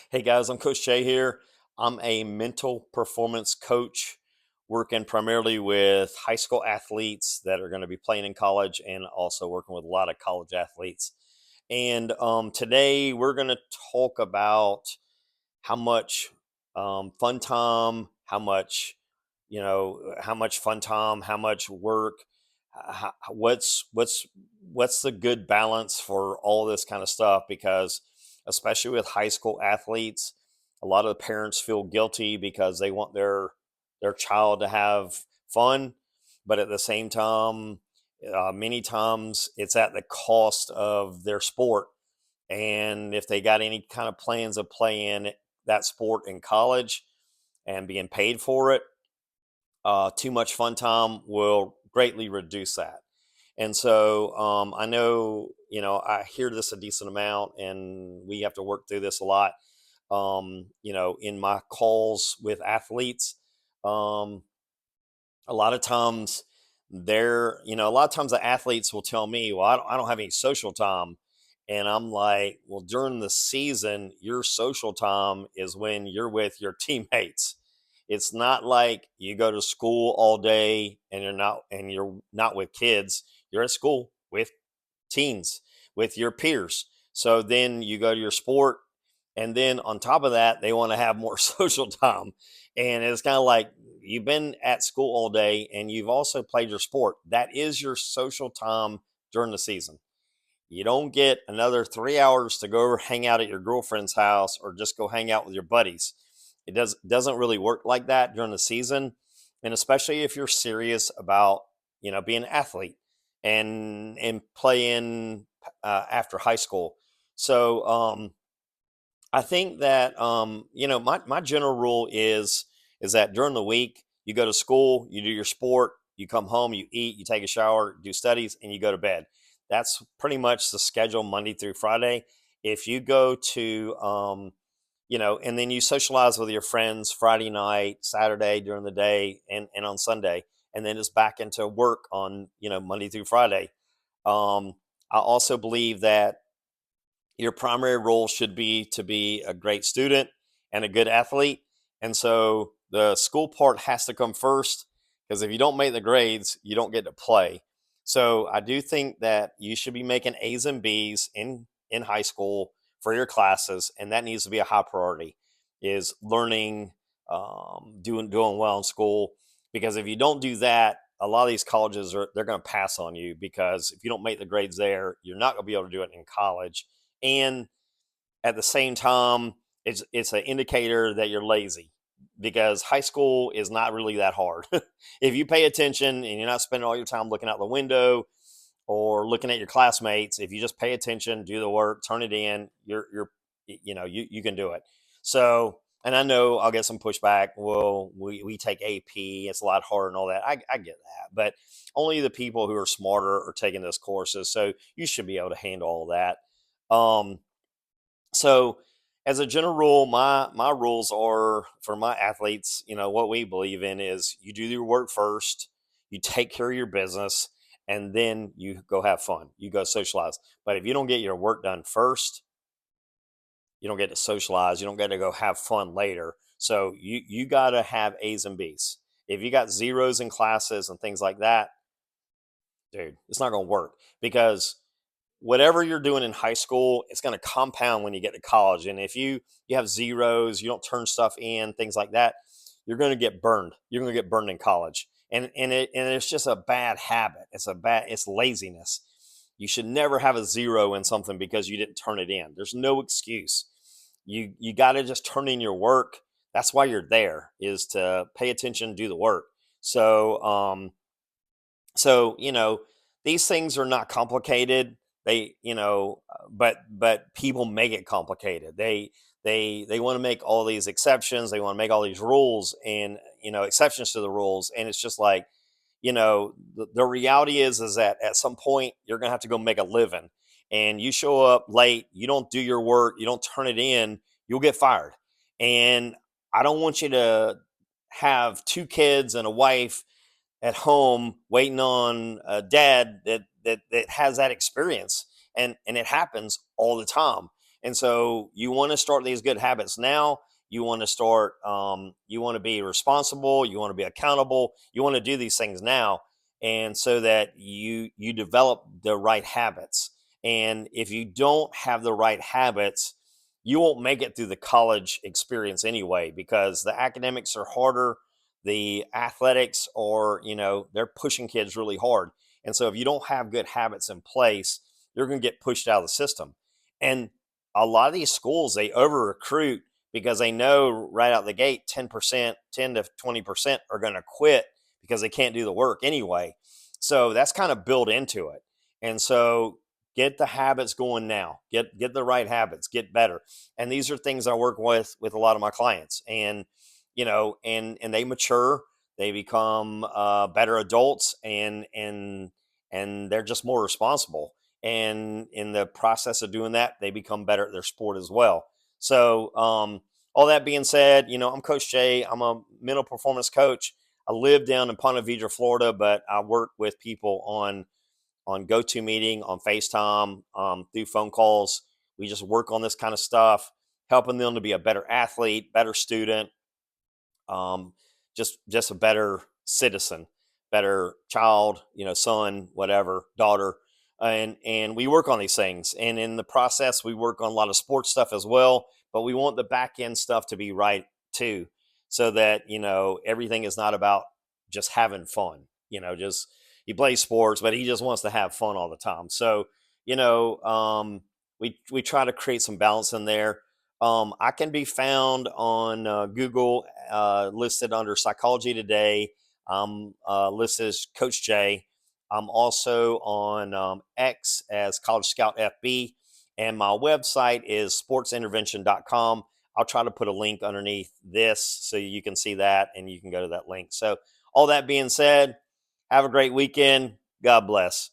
Hey guys, I'm Coach Jay here. I'm a mental performance coach working primarily with high school athletes that are going to be playing in college and also working with a lot of college athletes. And today we're going to talk about how much fun time, how much fun time, how much work, what's the good balance for all this kind of stuff because especially with high school athletes, a lot of the parents feel guilty because they want their child to have fun, but at the same time, many times it's at the cost of their sport. And if they got any kind of plans of playing that sport in college and being paid for it, too much fun time will greatly reduce that. And so I know, I hear this a decent amount, and we have to work through this a lot. In my calls with athletes, um, a lot of times a lot of times the athletes will tell me, well, I don't have any social time. And I'm like, well, during the season, your social time is when you're with your teammates. It's not like you go to school all day and you're not with kids. You're at school with teens, with your peers. So then you go to your sport, and then on top of that, they want to have more social time. And it's kind of like you've been at school all day and you've also played your sport. That is your social time during the season. You don't get another 3 hours to go over hang out at your girlfriend's house or just go hang out with your buddies. It doesn't really work like that during the season, and especially if you're serious about being an athlete and playing after high school. So I think that my general rule is that during the week you go to school, you do your sport, you come home, you eat, you take a shower, do studies, and you go to bed. That's pretty much the schedule Monday through Friday. If you go to and then you socialize with your friends Friday night, Saturday during the day, and on Sunday, and then it's back into work on Monday through Friday. I also believe that your primary role should be to be a great student and a good athlete. And so the school part has to come first because if you don't make the grades, you don't get to play. So I do think that you should be making A's and B's in high school for your classes, and that needs to be a high priority. Is learning, doing well in school, because if you don't do that, a lot of these colleges they're going to pass on you because if you don't make the grades there, you're not going to be able to do it in college. And at the same time, it's an indicator that you're lazy because high school is not really that hard. If you pay attention and you're not spending all your time looking out the window or looking at your classmates, if you just pay attention, do the work, turn it in, you can do it. So, and I know I'll get some pushback. Well, we take AP, it's a lot harder and all that. I get that, but only the people who are smarter are taking those courses. So you should be able to handle all that. So as a general rule, my rules are for my athletes. What we believe in is you do your work first, you take care of your business, and then you go have fun. You go socialize. But if you don't get your work done first, you don't get to socialize. You don't get to go have fun later. So you got to have A's and B's. If you got zeros in classes and things like that, dude, it's not going to work because whatever you're doing in high school, it's going to compound when you get to college. And if you have zeros, you don't turn stuff in, things like that, you're going to get burned. You're going to get burned in college, and it's just a bad habit. It's laziness. You should never have a zero in something because you didn't turn it in. There's no excuse. You got to just turn in your work. That's why you're there, is to pay attention, do the work. So these things are not complicated. But people make it complicated. They want to make all these exceptions. They want to make all these rules and exceptions to the rules. And it's just like, the reality is that at some point you're gonna have to go make a living, and you show up late, you don't do your work, you don't turn it in, you'll get fired. And I don't want you to have two kids and a wife at home waiting on a dad that has that experience, and it happens all the time. And so you want to start these good habits now. You want to start, you want to be responsible, you want to be accountable, you want to do these things now. And so that you develop the right habits. And if you don't have the right habits, you won't make it through the college experience anyway, because the academics are harder, the athletics are, they're pushing kids really hard. And so if you don't have good habits in place, you're going to get pushed out of the system. And a lot of these schools, they over recruit because they know right out the gate 10%, 10 to 20% are going to quit because they can't do the work anyway. So that's kind of built into it. And so get the habits going now. Get the right habits, get better. And these are things I work with a lot of my clients. And and they mature, they become better adults, and they're just more responsible. And in the process of doing that, they become better at their sport as well. So all that being said, I'm Coach Jay. I'm a mental performance coach. I live down in Ponte Vedra, Florida, but I work with people on GoToMeeting, on FaceTime, through phone calls. We just work on this kind of stuff, helping them to be a better athlete, better student, um, just a better citizen, better child, son, whatever, daughter. And we work on these things. And in the process, we work on a lot of sports stuff as well, but we want the back end stuff to be right too, so that, everything is not about just having fun, just he plays sports, but he just wants to have fun all the time. So, we try to create some balance in there. I can be found on Google, listed under Psychology Today. I'm listed as Coach J. I'm also on X as College Scout FB, and my website is sportsintervention.com. I'll try to put a link underneath this so you can see that and you can go to that link. So, all that being said, have a great weekend. God bless.